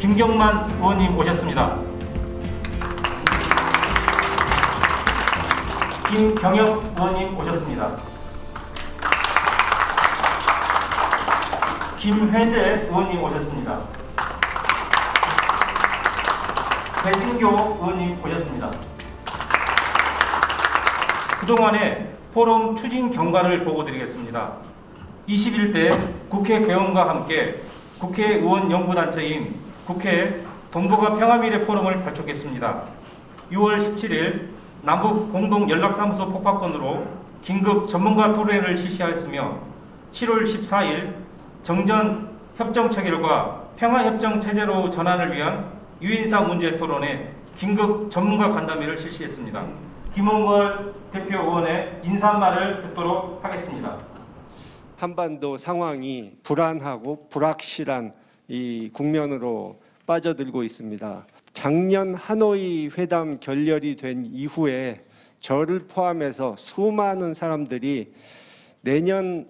김경만 의원님 오셨습니다. 김경엽 의원님 오셨습니다. 김회재 의원님 오셨습니다. 배진교 의원님 오셨습니다. 그동안의 포럼 추진 경과를 보고드리겠습니다. 21대 국회 개원과 함께 국회의원 연구단체인 국회 동북아 평화미래 포럼을 발족했습니다. 6월 17일 남북 공동연락사무소 폭파건으로 긴급 전문가 토론회를 실시하였으며 7월 14일 정전 협정 체결과 평화협정 체제로 전환을 위한 유인사 문제 토론회 긴급 전문가 간담회를 실시했습니다. 김홍걸 대표 의원의 인사말을 듣도록 하겠습니다. 한반도 상황이 불안하고 불확실한 이 국면으로 빠져들고 있습니다. 작년 하노이 회담 결렬이 된 이후에 저를 포함해서 수많은 사람들이 내년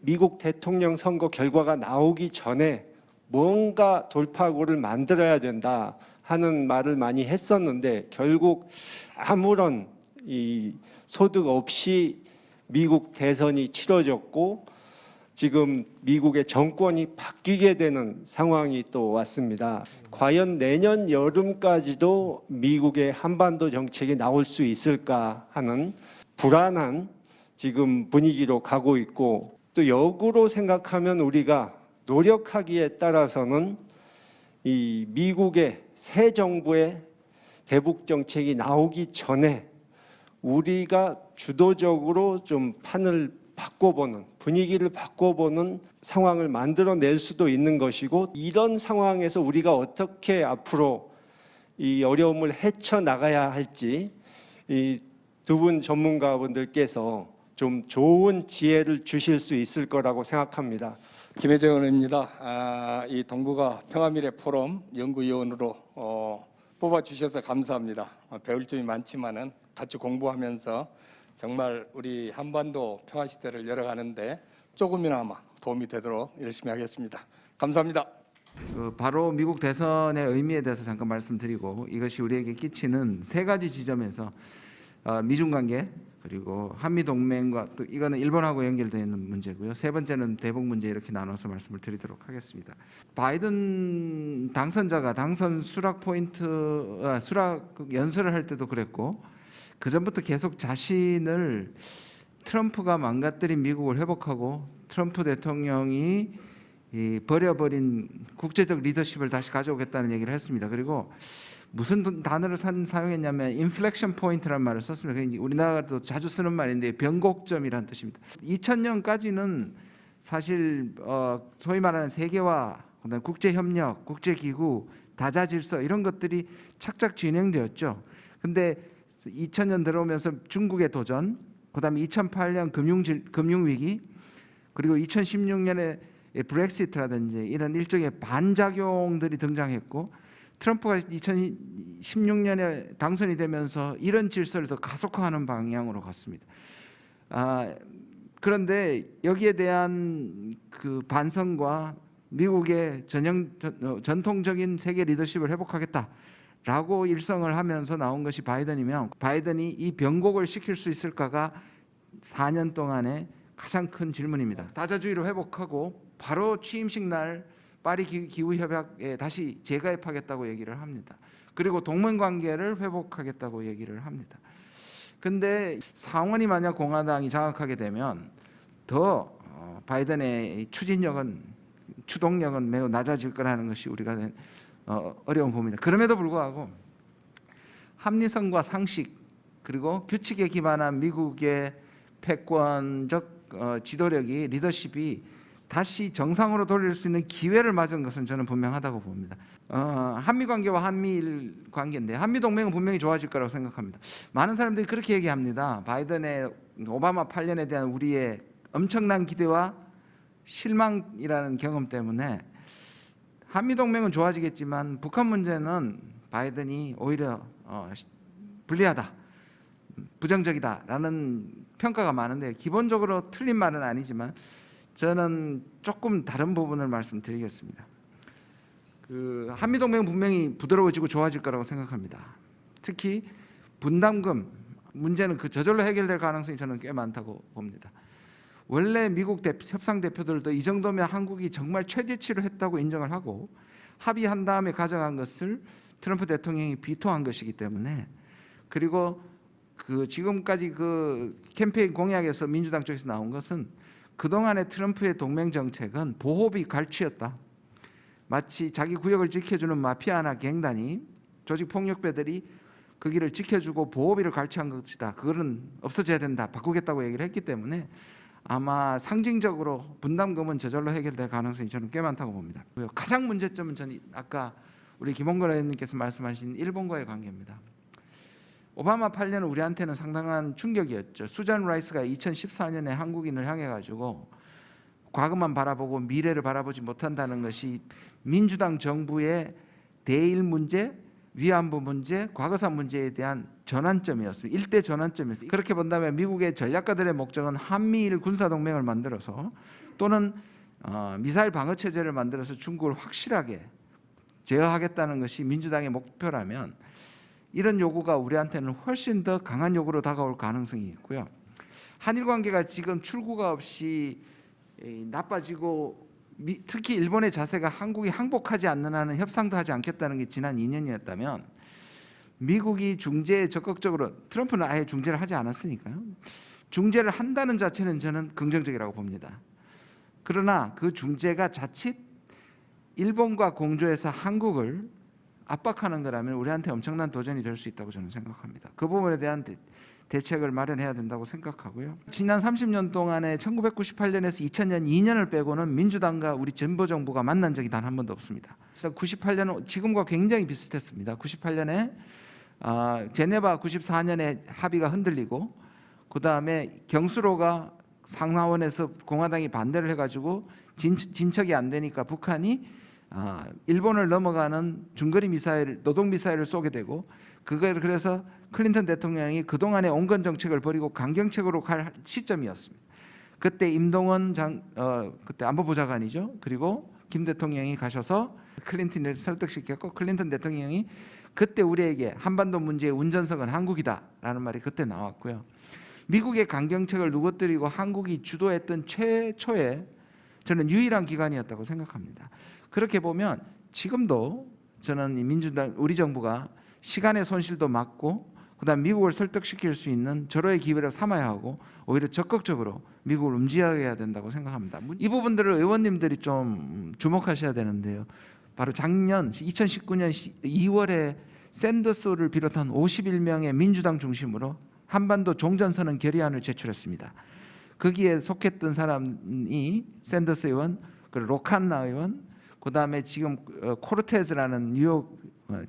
미국 대통령 선거 결과가 나오기 전에 뭔가 돌파구를 만들어야 된다 하는 말을 많이 했었는데 결국 아무런 이 소득 없이 미국 대선이 치러졌고 지금 미국의 정권이 바뀌게 되는 상황이 또 왔습니다. 과연 내년 여름까지도 미국의 한반도 정책이 나올 수 있을까 하는 불안한 지금 분위기로 가고 있고 또 역으로 생각하면 우리가 노력하기에 따라서는 이 미국의 새 정부의 대북 정책이 나오기 전에 우리가 주도적으로 좀 판을 바꿔보는 분위기를 바꿔보는 상황을 만들어낼 수도 있는 것이고 이런 상황에서 우리가 어떻게 앞으로 이 어려움을 헤쳐나가야 할지 이 두 분 전문가분들께서 좀 좋은 지혜를 주실 수 있을 거라고 생각합니다. 김혜재 의원입니다. 이 동북아 평화미래 포럼 연구위원으로 뽑아주셔서 감사합니다. 배울 점이 많지만은 같이 공부하면서 정말 우리 한반도 평화 시대를 열어가는데 조금이나마 도움이 되도록 열심히 하겠습니다. 감사합니다. 바로 미국 대선의 의미에 대해서 잠깐 말씀드리고 이것이 우리에게 끼치는 세 가지 지점에서 미중 관계 그리고 한미 동맹과 또 이거는 일본하고 연결되어 있는 문제고요. 세 번째는 대북 문제 이렇게 나눠서 말씀을 드리도록 하겠습니다. 바이든 당선자가 당선 수락 연설을 할 때도 그랬고 그 전부터 계속 자신을 트럼프가 망가뜨린 미국을 회복하고 트럼프 대통령이 버려버린 국제적 리더십을 다시 가져오겠다는 얘기를 했습니다. 그리고 무슨 단어를 사용했냐면 인플렉션 포인트라는 말을 썼습니다. 우리나라도 자주 쓰는 말인데 변곡점이라는 뜻입니다. 2000년까지는 사실 소위 말하는 세계화, 그다음에 국제협력, 국제기구, 다자질서 이런 것들이 착착 진행되었죠. 근데 2000년 들어오면서 중국의 도전, 그다음에 2008년 금융위기, 그리고 2016년에 브렉시트라든지 이런 일종의 반작용들이 등장했고 트럼프가 2016년에 당선이 되면서 이런 질서를 더 가속화하는 방향으로 갔습니다. 그런데 여기에 대한 그 반성과 미국의 전통적인 세계 리더십을 회복하겠다라고 일성을 하면서 나온 것이 바이든이면 바이든이 이 변곡을 시킬 수 있을까가 4년 동안의 가장 큰 질문입니다. 다자주의를 회복하고 바로 취임식 날 파리 기후협약에 다시 재가입하겠다고 얘기를 합니다. 그리고 동맹관계를 회복하겠다고 얘기를 합니다. 근데 상원이 만약 공화당이 장악하게 되면 더 바이든의 추동력은 매우 낮아질 거라는 것이 우리가 어려운 부분입니다. 그럼에도 불구하고 합리성과 상식 그리고 규칙에 기반한 미국의 패권적 지도력이 리더십이 다시 정상으로 돌릴 수 있는 기회를 맞은 것은 저는 분명하다고 봅니다. 한미 관계와 한미일 관계인데 한미 동맹은 분명히 좋아질 거라고 생각합니다. 많은 사람들이 그렇게 얘기합니다. 바이든의 오바마 8년에 대한 우리의 엄청난 기대와 실망이라는 경험 때문에 한미 동맹은 좋아지겠지만 북한 문제는 바이든이 오히려 불리하다, 부정적이다라는 평가가 많은데 기본적으로 틀린 말은 아니지만 저는 조금 다른 부분을 말씀드리겠습니다. 그 한미동맹은 분명히 부드러워지고 좋아질 거라고 생각합니다. 특히 분담금 문제는 그 저절로 해결될 가능성이 저는 꽤 많다고 봅니다. 원래 미국 협상 대표들도 이 정도면 한국이 정말 최대치로 했다고 인정을 하고 합의한 다음에 가져간 것을 트럼프 대통령이 비토한 것이기 때문에, 그리고 그 지금까지 그 캠페인 공약에서 민주당 쪽에서 나온 것은 그동안의 트럼프의 동맹 정책은 보호비 갈취였다. 마치 자기 구역을 지켜주는 마피아나 갱단이, 조직 폭력배들이 그 길을 지켜주고 보호비를 갈취한 것이다. 그거는 없어져야 된다. 바꾸겠다고 얘기를 했기 때문에 아마 상징적으로 분담금은 저절로 해결될 가능성이 저는 꽤 많다고 봅니다. 가장 문제점은 저는 아까 우리 김홍걸 의원님께서 말씀하신 일본과의 관계입니다. 오바마 8년은 우리한테는 상당한 충격이었죠. 수잔 라이스가 2014년에 한국인을 향해 가지고 과거만 바라보고 미래를 바라보지 못한다는 것이 민주당 정부의 대일 문제, 위안부 문제, 과거사 문제에 대한 전환점이었습니다. 일대 전환점이었습니다. 그렇게 본다면 미국의 전략가들의 목적은 한미일 군사동맹을 만들어서 또는 미사일 방어 체제를 만들어서 중국을 확실하게 제어하겠다는 것이 민주당의 목표라면 이런 요구가 우리한테는 훨씬 더 강한 요구로 다가올 가능성이 있고요. 한일 관계가 지금 출구가 없이 나빠지고 특히 일본의 자세가 한국이 항복하지 않는 한은 협상도 하지 않겠다는 게 지난 2년이었다면 미국이 중재에 적극적으로, 트럼프는 아예 중재를 하지 않았으니까요. 중재를 한다는 자체는 저는 긍정적이라고 봅니다. 그러나 그 중재가 자칫 일본과 공조해서 한국을 압박하는 거라면 우리한테 엄청난 도전이 될 수 있다고 저는 생각합니다. 그 부분에 대한 대책을 마련해야 된다고 생각하고요. 지난 30년 동안에 1998년에서 2000년 2년을 빼고는 민주당과 우리 진보 정부가 만난 적이 단 한 번도 없습니다. 그래서 98년은 지금과 굉장히 비슷했습니다. 98년에 제네바 94년에 합의가 흔들리고 그 다음에 경수로가 상하원에서 공화당이 반대를 해가지고 진척이 안 되니까 북한이 일본을 넘어가는 중거리 미사일, 노동 미사일을 쏘게 되고, 그걸 그래서 클린턴 대통령이 그동안의 온건 정책을 버리고 강경책으로 갈 시점이었습니다. 그때 임동원 그때 안보부 장관이죠. 그리고 김 대통령이 가셔서 클린턴을 설득시켰고, 클린턴 대통령이 그때 우리에게 한반도 문제의 운전석은 한국이다라는 말이 그때 나왔고요. 미국의 강경책을 누그뜨리고 한국이 주도했던 최초의 저는 유일한 기관이었다고 생각합니다. 그렇게 보면 지금도 저는 이 민주당 우리 정부가 시간의 손실도 막고 그다음 미국을 설득시킬 수 있는 절호의 기회를 삼아야 하고 오히려 적극적으로 미국을 움직여야 된다고 생각합니다. 이 부분들을 의원님들이 좀 주목하셔야 되는데요. 바로 작년 2019년 2월에 샌더스를 비롯한 51명의 민주당 중심으로 한반도 종전선언 결의안을 제출했습니다. 거기에 속했던 사람이 샌더스 의원, 그리고 로칸나 의원, 그다음에 지금 코르테즈라는 뉴욕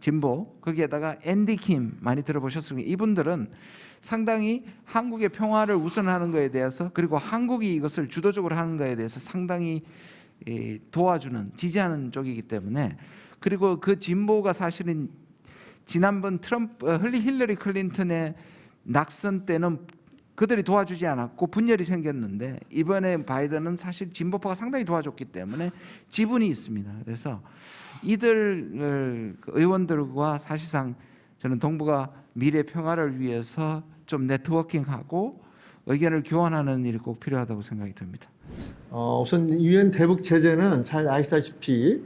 진보, 거기에다가 앤디 킴 많이 들어보셨습니까? 이분들은 상당히 한국의 평화를 우선하는 것에 대해서, 그리고 한국이 이것을 주도적으로 하는 것에 대해서 상당히 도와주는, 지지하는 쪽이기 때문에, 그리고 그 진보가 사실은 지난번 힐러리 클린턴의 낙선 때는 그들이 도와주지 않았고 분열이 생겼는데, 이번에 바이든은 사실 진보파가 상당히 도와줬기 때문에 지분이 있습니다. 그래서 이들 의원들과 사실상 저는 동북아 미래 평화를 위해서 좀 네트워킹하고 의견을 교환하는 일이 꼭 필요하다고 생각이 듭니다. 우선 유엔 대북 제재는 잘 아시다시피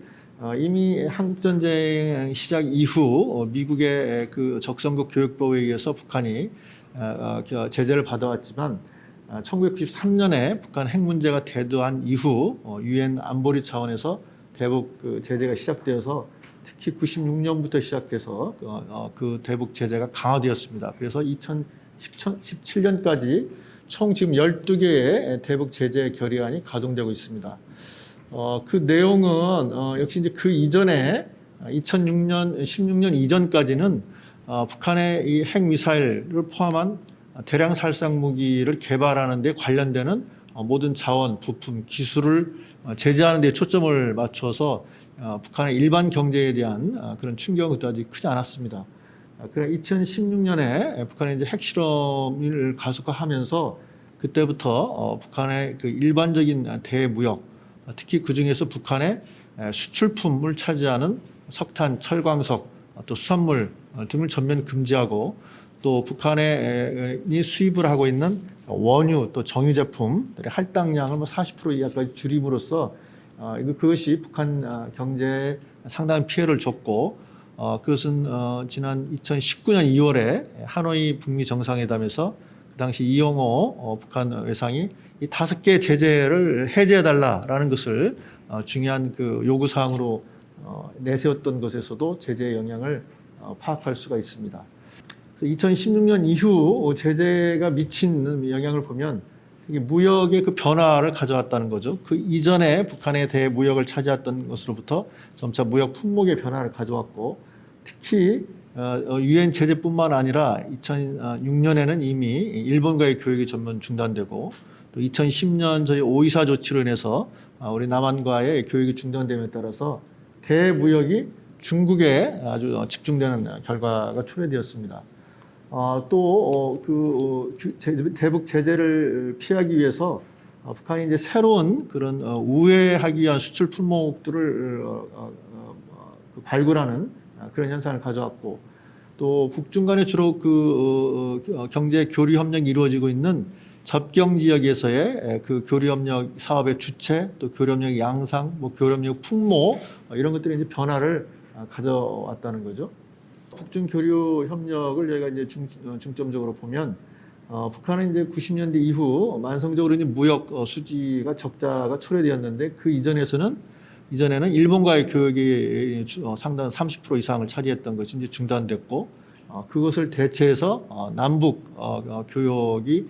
이미 한국 전쟁 시작 이후 미국의 그 적성국 교육법에 의해서 북한이 제재를 받아왔지만 1993년에 북한 핵 문제가 대두한 이후 유엔 안보리 차원에서 대북 그 제재가 시작되어서 특히 96년부터 시작해서 그 대북 제재가 강화되었습니다. 그래서 2017년까지 총 지금 12개의 대북 제재 결의안이 가동되고 있습니다. 그 내용은 역시 이제 그 이전에 2006년, 16년 이전까지는 북한의 이 핵미사일을 포함한 대량 살상 무기를 개발하는 데 관련되는 모든 자원, 부품, 기술을 제재하는 데 초점을 맞춰서 북한의 일반 경제에 대한 그런 충격은 그다지 크지 않았습니다. 그래 2016년에 북한의 이제 핵실험을 가속화하면서 그때부터 북한의 그 일반적인 대무역, 특히 그 중에서 북한의 수출품을 차지하는 석탄, 철광석, 또 수산물 등을 전면 금지하고 또 북한이 수입을 하고 있는 원유 또 정유 제품들의 할당량을 40% 이하까지 줄임으로써 그것이 북한 경제에 상당한 피해를 줬고 그것은 지난 2019년 2월에 하노이 북미 정상회담에서 그 당시 이영호 북한 외상이 이 5개 제재를 해제해달라라는 것을 중요한 그 요구 사항으로 내세웠던 것에서도 제재의 영향을 파악할 수가 있습니다. 2016년 이후 제재가 미친 영향을 보면 이게 무역의 그 변화를 가져왔다는 거죠. 그 이전에 북한에 대해 무역을 차지했던 것으로부터 점차 무역 품목의 변화를 가져왔고 특히 유엔 제재뿐만 아니라 2006년에는 이미 일본과의 교역이 전면 중단되고 또 2010년 저희 5.24 조치로 인해서 우리 남한과의 교역이 중단됨에 따라서 대무역이 중국에 아주 집중되는 결과가 초래되었습니다. 대북 제재를 피하기 위해서 북한이 이제 새로운 그런 우회하기 위한 수출 품목들을 발굴하는 그런 현상을 가져왔고 또 북중 간에 주로 경제 교류 협력이 이루어지고 있는 접경 지역에서의 그 교류 협력 사업의 주체 또 교류 협력 양상, 교류 협력 풍모 이런 것들이 이제 변화를 가져왔다는 거죠. 북중 교류 협력을 저희가 이제 중점적으로 보면 북한은 이제 90년대 이후 만성적으로 이제 무역 수지가 적자가 초래되었는데 그 이전에는 일본과의 교역이 상당 30% 이상을 차지했던 것이 이제 중단됐고 그것을 대체해서 남북 교역이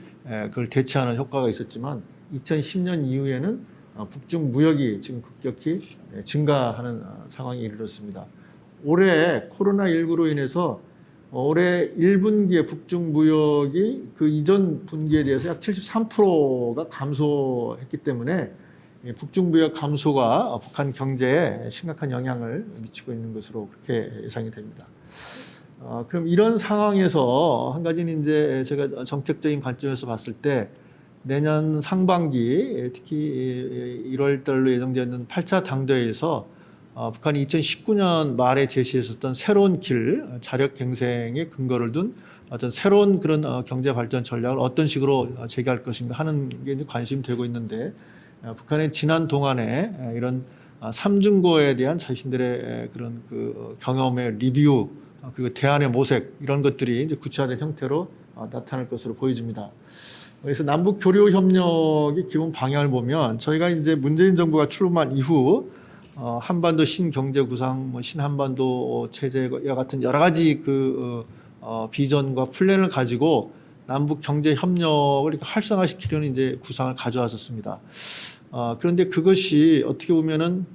그걸 대체하는 효과가 있었지만 2010년 이후에는 북중 무역이 지금 급격히 증가하는 상황에 이르렀습니다. 올해 코로나19로 인해서 올해 1분기에 북중 무역이 그 이전 분기에 대해서 약 73%가 감소했기 때문에 북중 무역 감소가 북한 경제에 심각한 영향을 미치고 있는 것으로 그렇게 예상이 됩니다. 그럼 이런 상황에서 한 가지는 이제 제가 정책적인 관점에서 봤을 때 내년 상반기 특히 1월 달로 예정되어 있는 8차 당대회에서 북한이 2019년 말에 제시했었던 새로운 길, 자력 갱생의 근거를 둔 어떤 새로운 그런 경제 발전 전략을 어떤 식으로 제기할 것인가 하는 게 이제 관심이 되고 있는데 북한의 지난 동안에 이런 삼중고에 대한 자신들의 그런 그 경험의 리뷰 그리고 대안의 모색 이런 것들이 이제 구체화된 형태로 나타날 것으로 보여집니다. 그래서 남북 교류 협력의 기본 방향을 보면 저희가 이제 문재인 정부가 출범한 이후 한반도 신경제 구상, 신한반도 체제와 같은 여러 가지 비전과 플랜을 가지고 남북 경제 협력을 이렇게 활성화시키려는 이제 구상을 가져왔었습니다. 그런데 그것이 어떻게 보면은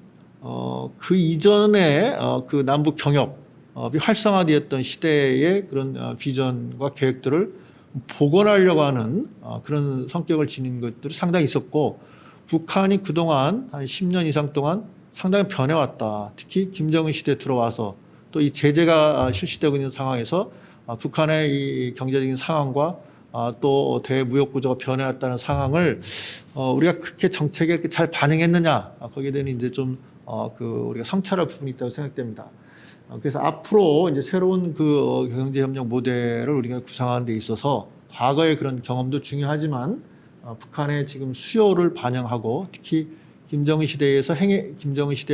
그 이전에 그 남북 경협이 활성화되었던 시대의 그런 비전과 계획들을 복원하려고 하는 그런 성격을 지닌 것들이 상당히 있었고 북한이 그동안 한 10년 이상 동안 상당히 변해왔다. 특히 김정은 시대에 들어와서 또 이 제재가 실시되고 있는 상황에서 북한의 이 경제적인 상황과 또 대무역 구조가 변해왔다는 상황을 우리가 그렇게 정책에 이렇게 잘 반영했느냐 거기에 대한 이제 좀 우리가 성찰할 부분이 있다고 생각됩니다. 그래서 앞으로 이제 새로운 그 경제협력 모델을 우리가 구상하는 데 있어서 과거의 그런 경험도 중요하지만 북한의 지금 수요를 반영하고 특히 김정은 시대에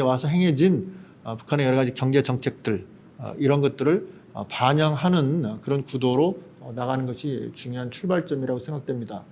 와서 행해진 북한의 여러 가지 경제 정책들 이런 것들을 반영하는 그런 구도로 나가는 것이 중요한 출발점이라고 생각됩니다.